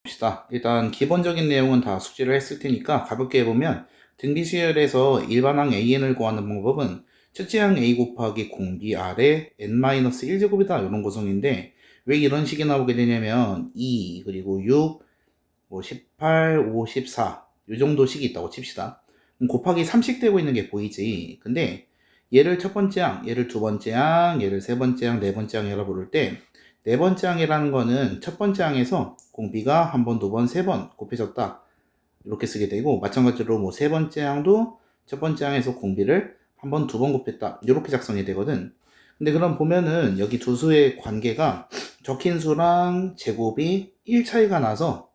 봅시다. 일단 기본적인 내용은 다 숙지를 했을 테니까 가볍게 해보면 등비수열에서 일반항 AN을 구하는 방법은 첫째 항 A 곱하기 공비 아래 n-1제곱이다 이런 구성인데 왜 이런 식이 나오게 되냐면 2 그리고 6 뭐 18, 5, 14 이 정도 식이 있다고 칩시다. 곱하기 3씩 되고 있는 게 보이지. 근데 얘를 첫 번째 항, 얘를 두 번째 항, 얘를 세 번째 항, 네 번째 항이라고 부를 때 네 번째 항이라는 거는 첫 번째 항에서 공비가 한 번, 두 번, 세 번 곱해졌다. 이렇게 쓰게 되고 마찬가지로 뭐 세 번째 항도 첫 번째 항에서 공비를 한 번, 두 번 곱했다. 이렇게 작성이 되거든. 근데 그럼 보면은 여기 두 수의 관계가 적힌 수랑 제곱이 1 차이가 나서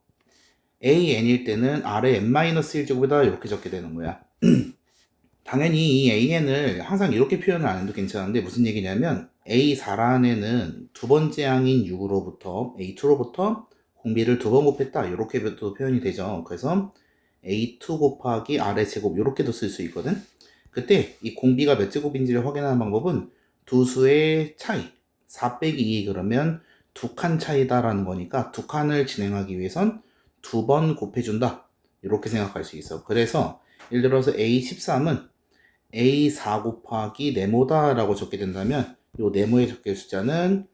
AN일 때는 아래 n-1제곱이다 이렇게 적게 되는 거야. 당연히 이 AN을 항상 이렇게 표현을 안 해도 괜찮은데 무슨 얘기냐면 A4란에는 두 번째 항인 6으로부터 A2로부터 공비를 두 번 곱했다 이렇게도 표현이 되죠. 그래서 A2 곱하기 아래 제곱 이렇게도 쓸 수 있거든. 그때 이 공비가 몇 제곱인지를 확인하는 방법은 두 수의 차이 4 빼기 2 그러면 두 칸 차이다라는 거니까 두 칸을 진행하기 위해선 두 번 곱해준다 이렇게 생각할 수 있어. 그래서 예를 들어서 A13은 A4 곱하기 네모다 라고 적게 된다면 이 네모에 적힐 숫자는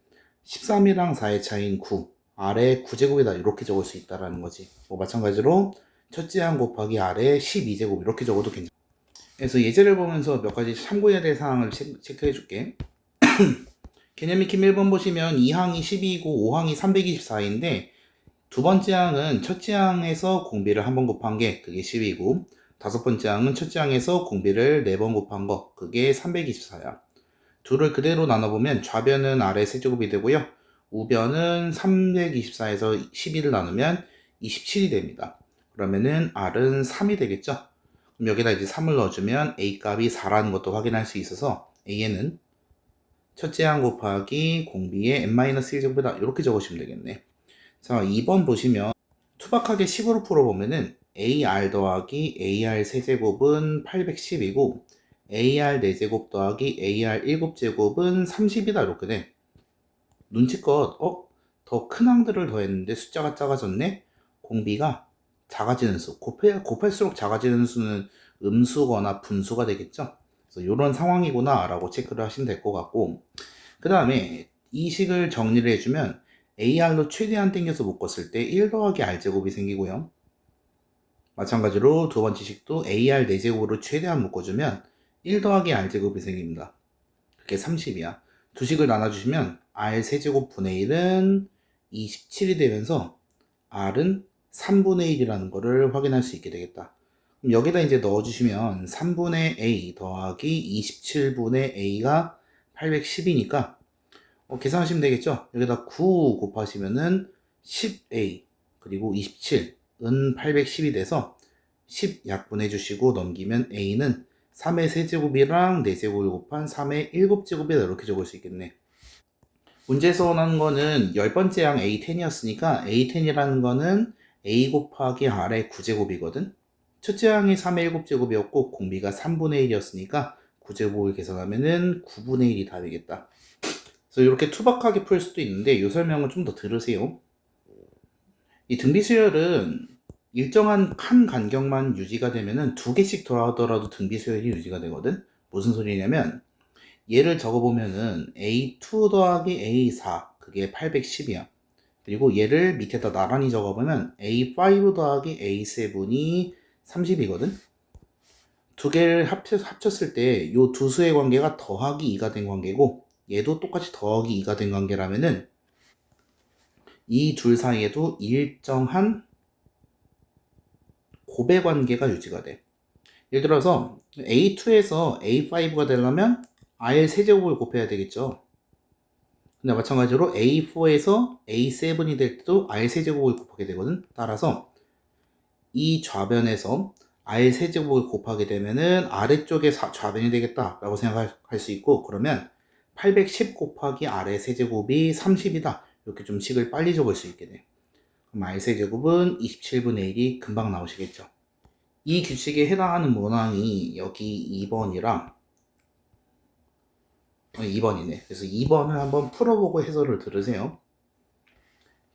13이랑 4의 차이인 9 아래 9제곱이다 이렇게 적을 수 있다라는 거지. 뭐 마찬가지로 첫째 항 곱하기 아래 12제곱 이렇게 적어도 괜찮아. 그래서 예제를 보면서 몇 가지 참고해야 될 사항을 체크해 줄게. 개념 익힘 1번 보시면 2항이 12이고 5항이 324인데 두 번째 항은 첫째 항에서 공비를 한 번 곱한 게 그게 10이고 다섯 번째 항은 첫째 항에서 공비를 4번 곱한 거 그게 324야. 둘을 그대로 나눠보면 좌변은 아래 세제곱이 되고요. 우변은 324에서 12를 나누면 27이 됩니다. 그러면은 R은 3이 되겠죠. 그럼 여기다 이제 3을 넣어주면 A 값이 4라는 것도 확인할 수 있어서 A는 첫째 항 곱하기 공비의 n-1제곱이다 이렇게 적으시면 되겠네. 자, 2번 보시면 투박하게 식으로 풀어보면은 AR 더하기 AR 세제곱은 810이고 AR 4제곱 더하기 AR 7제곱은 30이다 이렇게 돼. 눈치껏 더 큰 항들을 더했는데 숫자가 작아졌네? 공비가 작아지는 수 곱할수록 작아지는 수는 음수거나 분수가 되겠죠? 그래서 이런 상황이구나 라고 체크를 하시면 될 것 같고 그 다음에 이 식을 정리를 해주면 AR로 최대한 땡겨서 묶었을 때 1 더하기 R제곱이 생기고요. 마찬가지로 두 번째 식도 AR 4제곱으로 최대한 묶어주면 1 더하기 R제곱이 생깁니다. 그게 30이야. 두 식을 나눠주시면 R 세제곱 분의 1은 27이 되면서 R은 3분의 1이라는 것을 확인할 수 있게 되겠다. 그럼 여기다 이제 넣어주시면 3분의 A 더하기 27분의 A가 810이니까 계산하시면 되겠죠? 여기다 9 곱하시면은 10A 그리고 27은 810이 돼서 10 약분해 주시고 넘기면 A는 3의 세제곱이랑 4제곱을 곱한 3의 7제곱이다 이렇게 적을 수 있겠네. 문제에서 원하는 거는 10번째 항 A10이었으니까 A10이라는 거는 A 곱하기 R의 9제곱이거든. 첫째 항이 3의 7제곱이었고 공비가 3분의 1이었으니까 9제곱을 계산하면은 9분의 1이 다 되겠다. 그래서 이렇게 투박하게 풀 수도 있는데 이 설명을 좀 더 들으세요. 이 등비수열은 일정한 칸 간격만 유지가 되면은 2개씩 더하더라도 등비수열이 유지가 되거든. 무슨 소리냐면 얘를 적어보면은 A2 더하기 A4 그게 810이야. 그리고 얘를 밑에다 나란히 적어보면 A5 더하기 A7이 30이거든. 두 개를 합쳤을 때 이 두 수의 관계가 더하기 2가 된 관계고 얘도 똑같이 더하기 2가 된 관계라면은 이 둘 사이에도 일정한 고배 관계가 유지가 돼. 예를 들어서 A2에서 A5가 되려면 R 세제곱을 곱해야 되겠죠. 근데 마찬가지로 A4에서 A7이 될 때도 R 세제곱을 곱하게 되거든. 따라서 이 좌변에서 R 세제곱을 곱하게 되면은 아래쪽에 좌변이 되겠다라고 생각할 수 있고 그러면 810 곱하기 R의 세제곱이 30이다. 이렇게 좀 식을 빨리 적을 수 있게 돼. 그럼 R 세제곱은 27분의 1이 금방 나오시겠죠. 이 규칙에 해당하는 문항이 여기 2번이랑 2번이네. 그래서 2번을 한번 풀어보고 해설을 들으세요.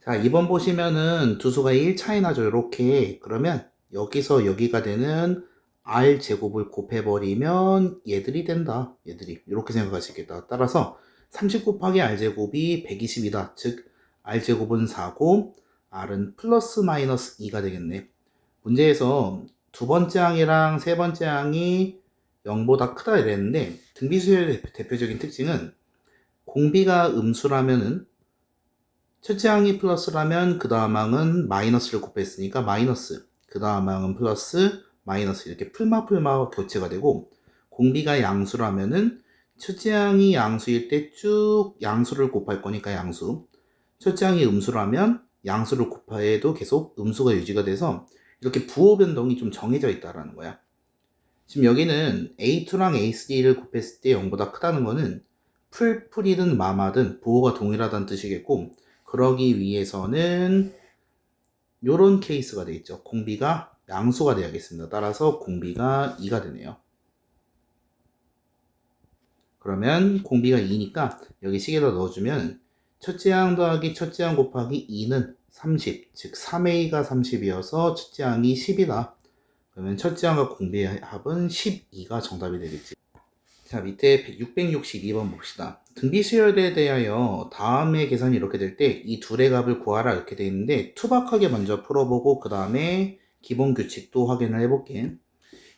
자, 2번 보시면은 두 수가 1 차이 나죠. 이렇게. 그러면 여기서 여기가 되는 r 제곱을 곱해버리면 얘들이 된다. 얘들이. 이렇게 생각할 수 있겠다. 따라서 30 곱하기 r 제곱이 120이다. 즉 r 제곱은 4고 r은 플러스 마이너스 2가 되겠네. 문제에서 두 번째 항이랑 세 번째 항이 0보다 크다 이랬는데 등비수열의 대표적인 특징은 공비가 음수라면은 첫째 항이 플러스라면 그 다음 항은 마이너스를 곱했으니까 마이너스, 그 다음 항은 플러스, 마이너스 이렇게 풀마풀마 교체가 되고, 공비가 양수라면은 첫째 항이 양수일 때 쭉 양수를 곱할 거니까 양수, 첫째 항이 음수라면 양수를 곱해도 계속 음수가 유지가 돼서 이렇게 부호 변동이 좀 정해져 있다라는 거야. 지금 여기는 A2랑 A3를 곱했을 때 0보다 크다는 거는 풀이든 마마든 부호가 동일하다는 뜻이겠고, 그러기 위해서는 요런 케이스가 되겠죠. 공비가 양수가 돼야겠습니다. 따라서 공비가 2가 되네요. 그러면 공비가 2니까 여기 식에다 넣어주면 첫째 항 더하기 첫째 항 곱하기 2는 30, 즉 3a가 30이어서 첫째 항이 10이다. 그러면 첫째 항과 공비의 합은 12가 정답이 되겠지. 자, 밑에 662번 봅시다. 등비수열에 대하여 다음의 계산이 이렇게 될 때 이 둘의 값을 구하라 이렇게 되어 있는데 투박하게 먼저 풀어보고 그 다음에 기본 규칙도 확인을 해볼게.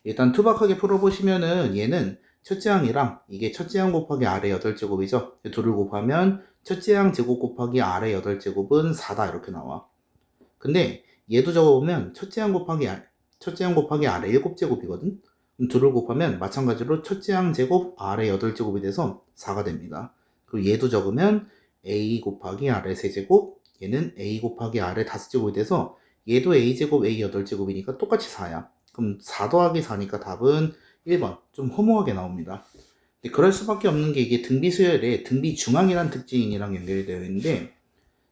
일단 투박하게 풀어보시면은 얘는 첫째 항이랑 이게 첫째 항 곱하기 r의 8제곱이죠. 둘을 곱하면 첫째 항 제곱 곱하기 r의 8제곱은 4다 이렇게 나와. 근데 얘도 적어보면 첫째 항 곱하기 r의 7제곱이거든. 둘을 곱하면 마찬가지로 첫째 항 제곱 r의 8제곱이 돼서 4가 됩니다. 그리고 얘도 적으면 a 곱하기 r의 세제곱, 얘는 a 곱하기 r의 5제곱이 돼서 얘도 a제곱 a 8제곱이니까 똑같이 4야. 그럼 4 더하기 4니까 답은 1번. 좀 허무하게 나옵니다. 근데 그럴 수밖에 없는 게 이게 등비수열의 등비중앙이라는 특징이랑 연결이 되어 있는데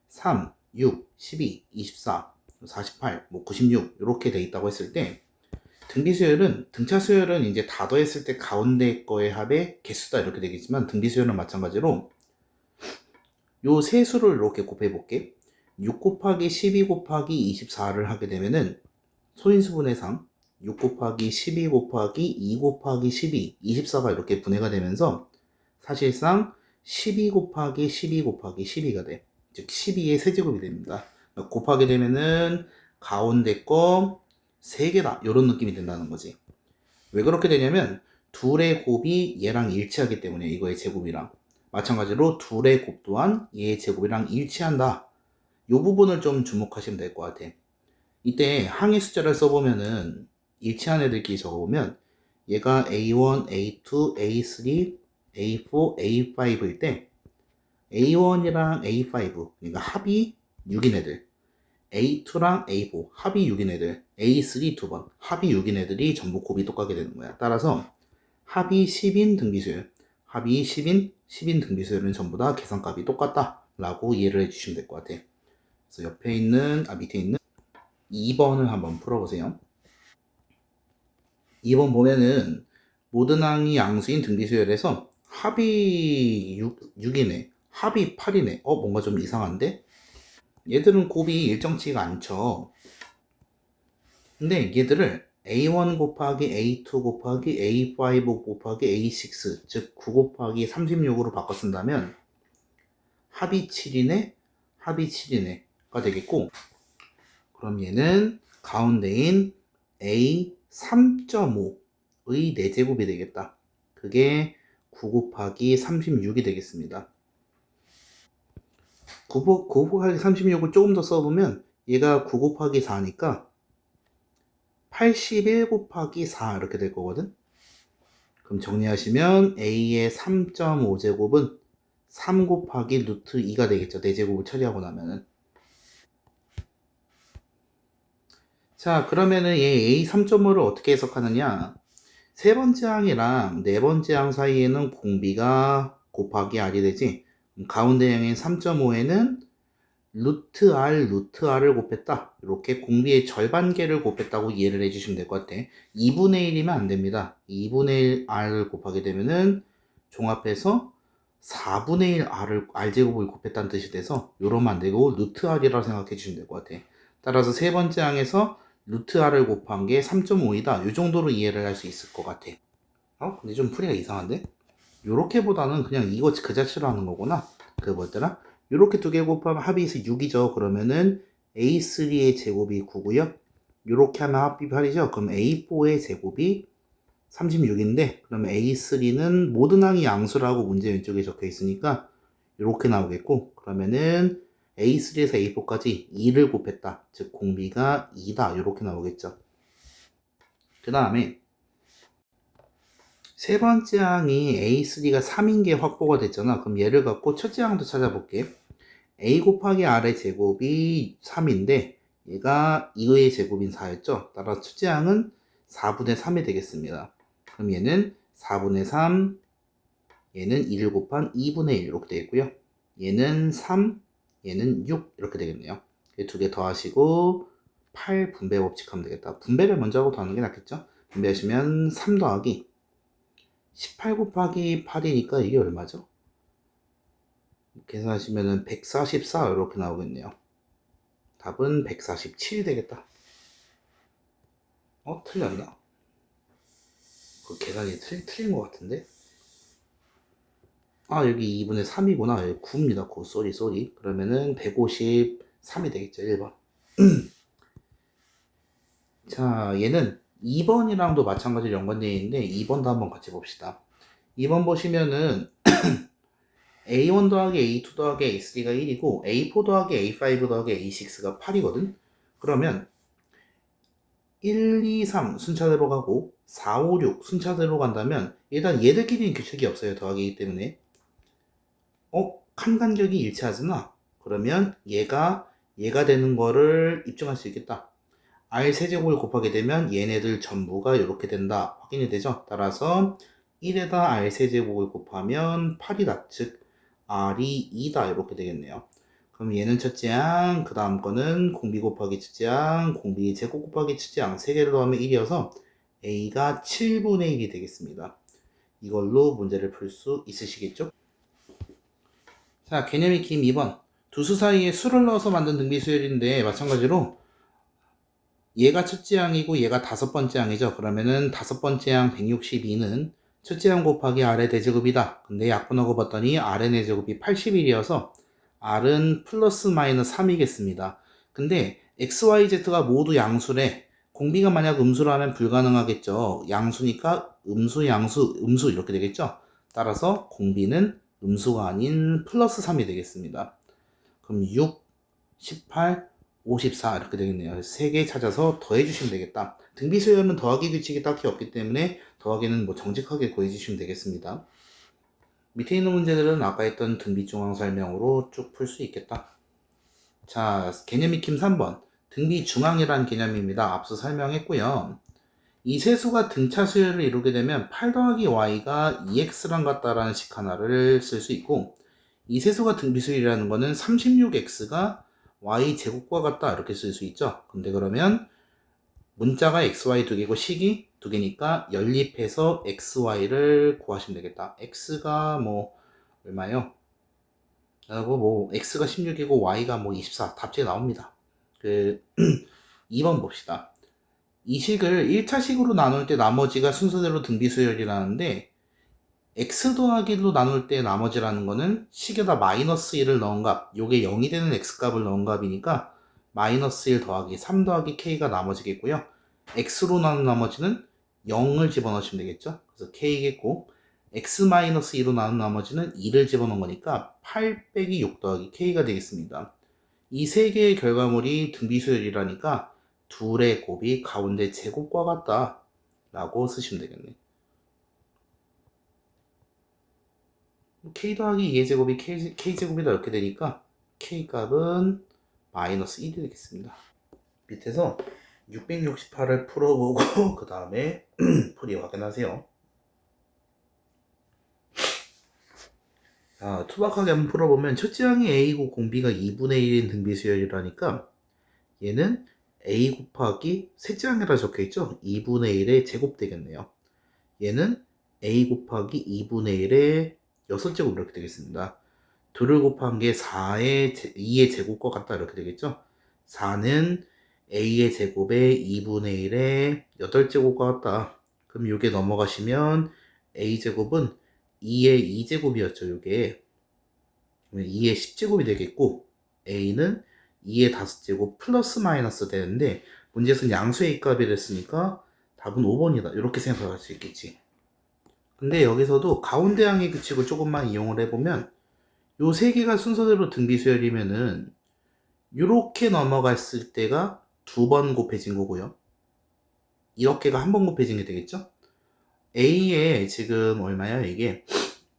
3, 6, 12, 24, 48, 96 이렇게 돼 있다고 했을 때 등비수열은 등차 수열은 이제 다 더했을 때 가운데 거의 합의 개수다 이렇게 되겠지만 등비수열은 마찬가지로 요 세 수를 이렇게 곱해 볼게. 6 곱하기 12 곱하기 24를 하게 되면은 소인수분해상 6 곱하기 12 곱하기 2 곱하기 12, 24가 이렇게 분해가 되면서 사실상 12 곱하기 12 곱하기 12가 돼. 즉 12의 세제곱이 됩니다. 곱하게 되면은 가운데 거 3개다 이런 느낌이 된다는 거지. 왜 그렇게 되냐면 둘의 곱이 얘랑 일치하기 때문에 이거의 제곱이랑 마찬가지로 둘의 곱 또한 얘의 제곱이랑 일치한다. 이 부분을 좀 주목하시면 될 것 같아. 이때 항의 숫자를 써보면은 일치한 애들끼리 적어보면 얘가 A1, A2, A3, A4, A5일 때 A1이랑 A5 그러니까 합이 6인 애들, A2랑 A4 합이 6인 애들, A3 2번 합이 6인 애들이 전부 곱이 똑같게 되는 거야. 따라서 합이 10인 등비수열, 합이 10인 등비수열은 전부 다 계산값이 똑같다 라고 이해를 해주시면 될 것 같아. 그래서 밑에 있는 2번을 한번 풀어보세요. 2번 보면은 모든 항이 양수인 등비수열에서 합이 6이네, 합이 8이네. 뭔가 좀 이상한데? 얘들은 곱이 일정치가 않죠. 근데 얘들을 A1 곱하기 A2 곱하기 A5 곱하기 A6, 즉 9 곱하기 36으로 바꿔 쓴다면 합이 7이네, 합이 7이네가 되겠고, 그럼 얘는 가운데인 A 3.5의 4제곱이 되겠다. 그게 9 곱하기 36이 되겠습니다. 9 곱하기 36을 조금 더 써보면 얘가 9 곱하기 4니까 81 곱하기 4 이렇게 될 거거든. 그럼 정리하시면 A의 3.5제곱은 3 곱하기 루트 2가 되겠죠. 4제곱을 처리하고 나면은. 자, 그러면은 얘 A 3.5를 어떻게 해석하느냐? 세 번째 항이랑 네 번째 항 사이에는 공비가 곱하기 r이 되지. 가운데 항인 3.5에는 루트 r을 곱했다. 이렇게 공비의 절반계를 곱했다고 이해를 해주시면 될 것 같아. 2분의 1이면 안 됩니다. 2분의 1 r을 곱하게 되면은 종합해서 4분의 1 R제곱을 곱했다는 뜻이 돼서 요러면 안 되고 루트 R이라고 생각해 주시면 될 것 같아. 따라서 세 번째 항에서 루트 R을 곱한 게 3.5이다. 요 정도로 이해를 할 수 있을 것 같아. 근데 좀 풀이가 이상한데? 요렇게보다는 그냥 이거 그 자체로 하는 거구나. 그 뭐였더라? 요렇게 두 개 곱하면 합이 6이죠. 그러면은 A3의 제곱이 9고요. 요렇게 하면 합이 8이죠. 그럼 A4의 제곱이 36인데 그러면 A3는 모든 항이 양수라고 문제 왼쪽에 적혀 있으니까 요렇게 나오겠고, 그러면은 A3에서 A4까지 2를 곱했다. 즉 공비가 2다. 요렇게 나오겠죠. 그 다음에 세 번째 항이 A3가 3인 게 확보가 됐잖아. 그럼 얘를 갖고 첫째 항도 찾아볼게. A 곱하기 R의 제곱이 3인데 얘가 2의 제곱인 4였죠. 따라서 첫째 항은 4분의 3이 되겠습니다. 그럼 얘는 4분의 3, 얘는 1을 곱한 2분의 1 이렇게 되겠고요. 얘는 3, 얘는 6 이렇게 되겠네요. 두 개 더하시고 8 분배 법칙 하면 되겠다. 분배를 먼저 하고 더하는 게 낫겠죠. 분배하시면 3 더하기 18 곱하기 8이니까 이게 얼마죠? 계산하시면 144 이렇게 나오겠네요. 답은 147 되겠다. 틀렸나? 그 계산이 틀린 것 같은데? 여기 2분의 3이구나. 여기 9입니다. 9. 쏘리. 그러면은 153이 되겠죠. 1번. 자, 얘는 2번이랑도 마찬가지로 연관되어 있는데 2번도 한번 같이 봅시다. 2번 보시면은 A1 더하기 A2 더하기 A3가 1이고 A4 더하기 A5 더하기 A6가 8이거든. 그러면 1, 2, 3 순차대로 가고 4, 5, 6 순차대로 간다면 일단 얘들끼리는 규칙이 없어요. 더하기이기 때문에. 칸간격이 일치하잖아. 그러면 얘가 되는 거를 입증할 수 있겠다. R 세제곱을 곱하게 되면 얘네들 전부가 이렇게 된다. 확인이 되죠. 따라서 1에다 R 세제곱을 곱하면 8이다. 즉 R이 2다. 이렇게 되겠네요. 그럼 얘는 첫째 항, 그 다음 거는 공비 곱하기 첫째 항, 공비 제곱 곱하기 첫째 항 3개를 더하면 1이어서 A가 7분의 1이 되겠습니다. 이걸로 문제를 풀 수 있으시겠죠? 자, 개념 익힘 2번. 두 수 사이에 수를 넣어서 만든 등비수열인데 마찬가지로 얘가 첫째 항이고 얘가 다섯 번째 항이죠. 그러면은 다섯 번째 항 162는 첫째 항 곱하기 R의 대제곱이다. 근데 약분하고 봤더니 R의 대제곱이 81이어서 R은 플러스 마이너스 3이겠습니다. 근데 X, Y, Z가 모두 양수래. 공비가 만약 음수라면 불가능하겠죠. 양수니까 음수, 양수, 음수 이렇게 되겠죠. 따라서 공비는 음수가 아닌 플러스 3이 되겠습니다. 그럼 6, 18, 54 이렇게 되겠네요. 3개 찾아서 더해주시면 되겠다. 등비수열은 더하기 규칙이 딱히 없기 때문에 더하기는 뭐 정직하게 구해주시면 되겠습니다. 밑에 있는 문제들은 아까 했던 등비중앙 설명으로 쭉 풀 수 있겠다. 자, 개념 익힘 3번. 등비중앙이라는 개념입니다. 앞서 설명했고요. 이 세수가 등차 수열을 이루게 되면 8 더하기 y가 2x랑 같다라는 식 하나를 쓸 수 있고, 이 세수가 등비수열이라는 거는 36x가 y 제곱과 같다 이렇게 쓸 수 있죠. 근데 그러면 문자가 xy 두 개고 식이 두 개니까 연립해서 xy를 구하시면 되겠다. x가 뭐 얼마요? 그리고 뭐 x가 16이고 y가 뭐 24. 답지에 나옵니다. 2번 봅시다. 이 식을 1차식으로 나눌 때 나머지가 순서대로 등비수열이라는데 x 더하기 1로 나눌 때 나머지라는 거는 식에다 마이너스 1을 넣은 값, 요게 0이 되는 x값을 넣은 값이니까 마이너스 1 더하기 3 더하기 k가 나머지겠고요. x로 나눈 나머지는 0을 집어넣으시면 되겠죠. 그래서 k겠고 x 마이너스 2로 나눈 나머지는 2를 집어넣은 거니까 8 빼기 6 더하기 k가 되겠습니다. 이 세 개의 결과물이 등비수열이라니까 둘의 곱이 가운데 제곱과 같다 라고 쓰시면 되겠네. k 더하기 2의 제곱이 k제곱이다 이렇게 되니까 k값은 마이너스 1이 되겠습니다. 밑에서 668을 풀어보고 그 다음에 풀이 확인하세요. 자, 투박하게 한번 풀어보면 첫째 항이 a고 공비가 2분의 1인 등비수열이라니까 얘는 a 곱하기 셋째 항에다 적혀있죠. 2분의 1의 제곱 되겠네요. 얘는 a 곱하기 2분의 1의 6제곱 이렇게 되겠습니다. 2를 곱한 게 2의 제곱과 같다 이렇게 되겠죠. 4는 a의 제곱에 2분의 1의 8제곱과 같다. 그럼 요게 넘어가시면 a제곱은 2의 2제곱이었죠. 요게 2의 10제곱이 되겠고 a는 2의 5제곱 플러스 마이너스 되는데 문제에서는 양수의 값이 됐으니까 답은 5번이다. 이렇게 생각할 수 있겠지. 근데 여기서도 가운데 항의 규칙을 조금만 이용을 해보면 요 세 개가 순서대로 등비수열이면은 요렇게 넘어갔을 때가 2번 곱해진 거고요. 이렇게가 한 번 곱해진 게 되겠죠? A에 지금 얼마야 이게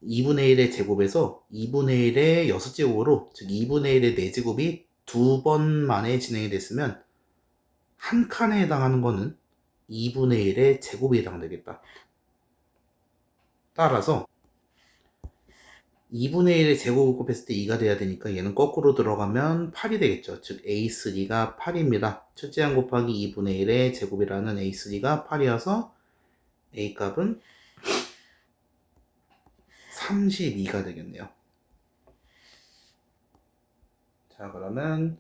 2분의 1의 제곱에서 2분의 1의 6제곱으로 즉 2분의 1의 4제곱이 2번 만에 진행이 됐으면 한 칸에 해당하는 거는 2분의 1의 제곱이 해당되겠다. 따라서 2분의 1의 제곱을 곱했을 때 2가 돼야 되니까 얘는 거꾸로 들어가면 8이 되겠죠. 즉 A3가 8입니다. 첫째 항 곱하기 2분의 1의 제곱이라는 A3가 8이어서 A값은 32가 되겠네요. 자, 그러면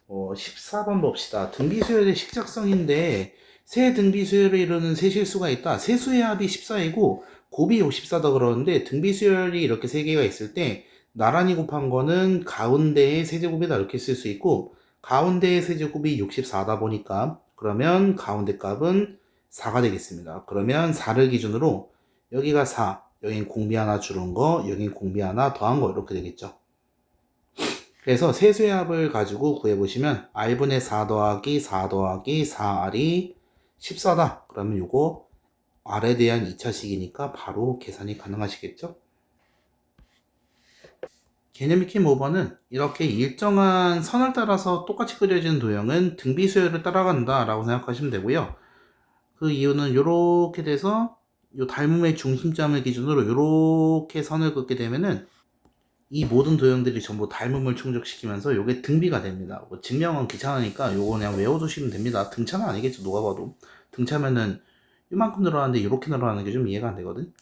14번 봅시다. 등비수열의 식작성인데 세 등비수열을 이루는 세 실수가 있다. 세수의 합이 14이고 곱이 64다 그러는데 등비수열이 이렇게 세 개가 있을 때 나란히 곱한 거는 가운데의 세제곱이다 이렇게 쓸 수 있고 가운데의 세제곱이 64다 보니까 그러면 가운데 값은 4가 되겠습니다. 그러면 4를 기준으로 여기가 4, 여긴 공비 하나 줄은 거, 여긴 공비 하나 더한 거 이렇게 되겠죠. 그래서 세수의 합을 가지고 구해보시면 r분의 4 더하기 4 더하기 4r이 14다. 그러면 요거 r에 대한 2차식이니까 바로 계산이 가능하시겠죠? 개념 익힘 5번은 이렇게 일정한 선을 따라서 똑같이 그려진 도형은 등비수열을 따라간다 라고 생각하시면 되고요. 그 이유는 이렇게 돼서 요 닮음의 중심점을 기준으로 이렇게 선을 긋게 되면은 이 모든 도형들이 전부 닮음을 충족시키면서 요게 등비가 됩니다. 뭐 증명은 귀찮으니까 요거 그냥 외워두시면 됩니다. 등차는 아니겠죠, 누가 봐도. 등차면은 이만큼 늘어나는데 이렇게 늘어나는 게 좀 이해가 안 되거든.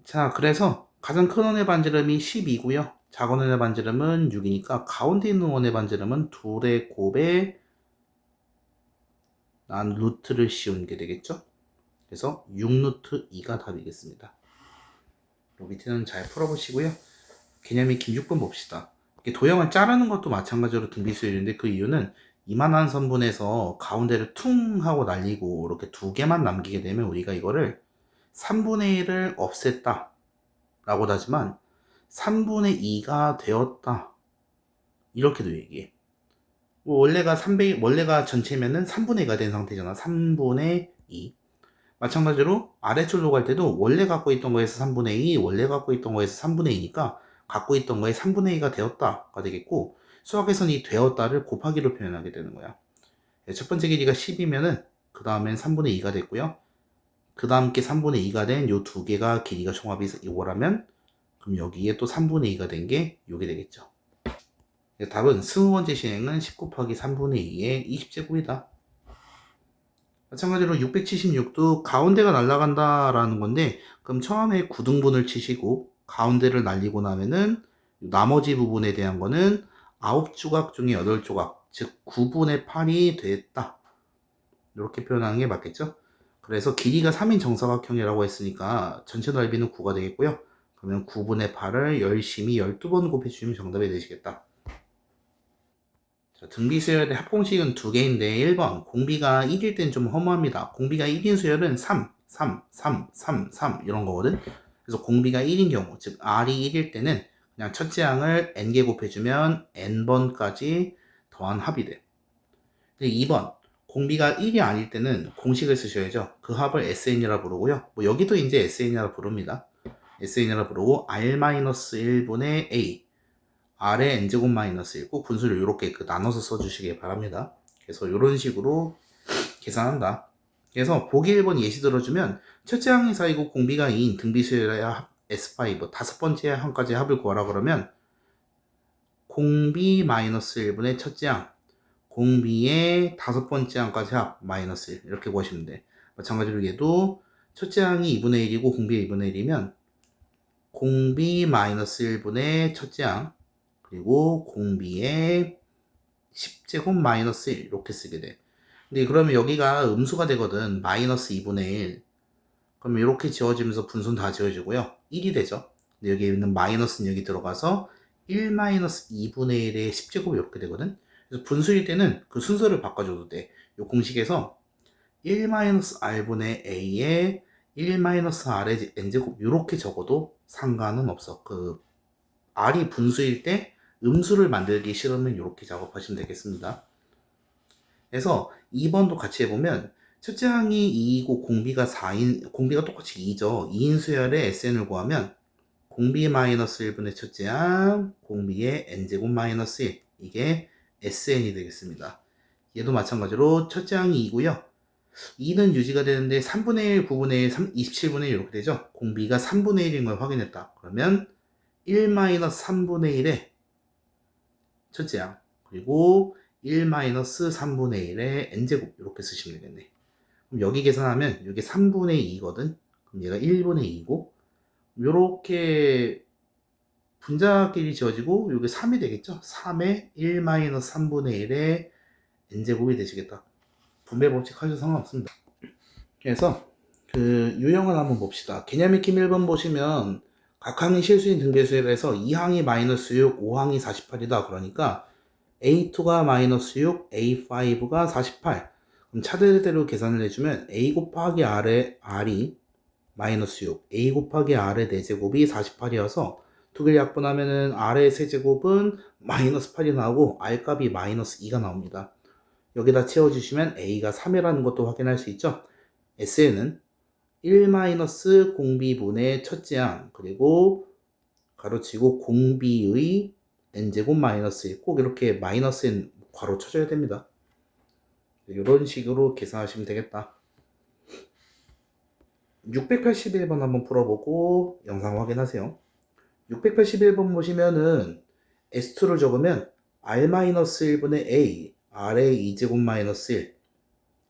자, 그래서 가장 큰 원의 반지름이 12고요. 작은 원의 반지름은 6이니까 가운데 있는 원의 반지름은 둘의 곱에 난 루트를 씌운 게 되겠죠. 그래서 6루트 2가 답이겠습니다. 요 밑에는 잘 풀어보시고요. 개념이 긴 6번 봅시다. 도형을 자르는 것도 마찬가지로 등비수열인데 그 이유는 이만한 선분에서 가운데를 퉁 하고 날리고 이렇게 두 개만 남기게 되면 우리가 이거를 3분의 1을 없앴다 라고도 하지만 3분의 2가 되었다 이렇게도 얘기해. 원래가 전체면은 3분의 2가 된 상태잖아. 3분의 2. 마찬가지로 아래줄로 갈 때도 원래 갖고 있던 거에서 3분의 2, 원래 갖고 있던 거에서 3분의 2니까 갖고 있던 거에 3분의 2가 되었다가 되겠고 수학에서는 이 되었다를 곱하기로 표현하게 되는 거야. 첫 번째 길이가 10이면은 그 다음엔 3분의 2가 됐고요. 그 다음 게 3분의 2가 된 요 두 개가 길이가 종합이 이거라면 그럼 여기에 또 3분의 2가 된 게 요게 되겠죠. 답은 20번째 시행은 10 곱하기 3분의 2의 20제곱이다. 마찬가지로 676도 가운데가 날아간다라는 건데 그럼 처음에 9등분을 치시고 가운데를 날리고 나면은 나머지 부분에 대한 거는 9조각 중에 8조각 즉 9분의 8이 됐다 이렇게 표현하는 게 맞겠죠. 그래서 길이가 3인 정사각형이라고 했으니까 전체 넓이는 9가 되겠고요. 그러면 9분의 8을 열심히 12번 곱해주시면 정답이 되시겠다. 등비수열의 합공식은 두 개인데 1번 공비가 1일 땐 좀 허무합니다. 공비가 1인 수열은 3, 3, 3, 3, 3 이런 거거든. 그래서 공비가 1인 경우 즉 R이 1일 때는 그냥 첫째 항을 n개 곱해주면 n번까지 더한 합이 돼. 2번 공비가 1이 아닐 때는 공식을 쓰셔야죠. 그 합을 SN이라 부르고요. 뭐 여기도 이제 SN이라 부릅니다. SN이라 부르고 R-1분의 A R에 n제곱 마이너스 1꼭 분수를 이렇게 나눠서 써주시기 바랍니다. 그래서 이런 식으로 계산한다. 그래서 보기 1번 예시 들어주면 첫째 항이 4이고 공비가 2인 등비수열의 합 S5 다섯 번째 항까지 합을 구하라 그러면 공비 마이너스 1분의 첫째 항 공비의 다섯 번째 항까지 합 마이너스 1 이렇게 구하시면 돼. 마찬가지로 얘도 첫째 항이 2분의 1이고 공비가 2분의 1이면 공비 마이너스 1분의 첫째 항 그리고 공비의 10제곱 마이너스 1 이렇게 쓰게 돼. 근데 그러면 여기가 음수가 되거든. 마이너스 2분의 1. 그럼 이렇게 지워지면서 분수는 다 지워지고요. 1이 되죠. 근데 여기 있는 마이너스는 여기 들어가서 1 마이너스 2분의 1의 10제곱 이렇게 되거든. 그래서 분수일 때는 그 순서를 바꿔줘도 돼. 이 공식에서 1 마이너스 r분의 a에 1 마이너스 r의 n제곱 이렇게 적어도 상관은 없어. 그 r이 분수일 때 음수를 만들기 싫으면 이렇게 작업하시면 되겠습니다. 그래서 2번도 같이 해보면 첫째 항이 2이고 공비가 4인, 공비가 똑같이 2죠. 2인 수열의 SN을 구하면 공비 마이너스 1분의 첫째 항, 공비의 n제곱 마이너스 1 이게 SN이 되겠습니다. 얘도 마찬가지로 첫째 항이 2고요. 2는 유지가 되는데 3분의 1, 9분의 1, 27분의 1 이렇게 되죠. 공비가 3분의 1인 걸 확인했다. 그러면 1 마이너스 3분의 1의 첫째 항 그리고 1 마이너스 3분의 1의 n제곱 이렇게 쓰시면 되겠네. 그럼 여기 계산하면 이게 3분의 2거든. 그럼 얘가 1분의 2고 요렇게 분자끼리 지워지고 이게 3이 되겠죠. 3의 1 마이너스 3분의 1의 n제곱이 되시겠다. 분배 법칙 하셔도 상관없습니다. 그래서 그 유형을 한번 봅시다. 개념 익힘 1번 보시면 각 항이 실수인 등배수열에서 2항이 마이너스 6, 5항이 48이다. 그러니까 A2가 마이너스 6, A5가 48. 그럼 차례대로 계산을 해주면 A 곱하기 R이 마이너스 6, A 곱하기 R의 4제곱이 48이어서 두 개를 약분하면은 R의 세제곱은 마이너스 8이 나오고 R 값이 마이너스 2가 나옵니다. 여기다 채워주시면 A가 3이라는 것도 확인할 수 있죠. SN은 1 마이너스 공비분의 첫째 항 그리고 가로치고 공비의 n제곱 마이너스 1 꼭 이렇게 마이너스 n 괄호 쳐줘야 됩니다. 이런 식으로 계산하시면 되겠다. 681번 한번 풀어보고 영상 확인하세요. 681번 보시면은 S2를 적으면 R-1분의 A, R의 2제곱 마이너스 1,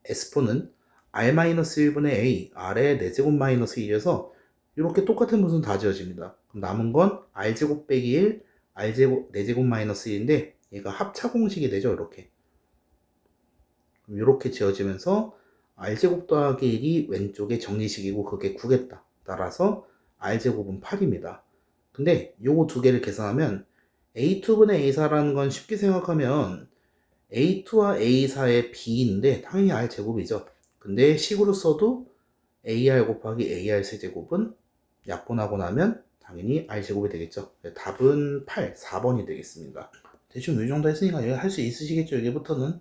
S4는 R-1분의 A, R의 4제곱 마이너스 1이어서 이렇게 똑같은 분수는 다 지어집니다. 그럼 남은 건 R제곱 빼기 1, R제곱 4제곱 마이너스 1인데 얘가 합차 공식이 되죠. 이렇게. 그럼 이렇게 지어지면서 R제곱 더하기 1이 왼쪽에 정리식이고 그게 9겠다. 따라서 R제곱은 8입니다. 근데 요거 두 개를 계산하면 A2분의 A4라는 건 쉽게 생각하면 A2와 A4의 B인데 당연히 R제곱이죠. 근데 식으로 써도 AR 곱하기 AR 세제곱은 약분하고 나면 당연히 R제곱이 되겠죠. 답은 8, 4번이 되겠습니다. 대충 이 정도 했으니까 할 수 있으시겠죠, 여기부터는.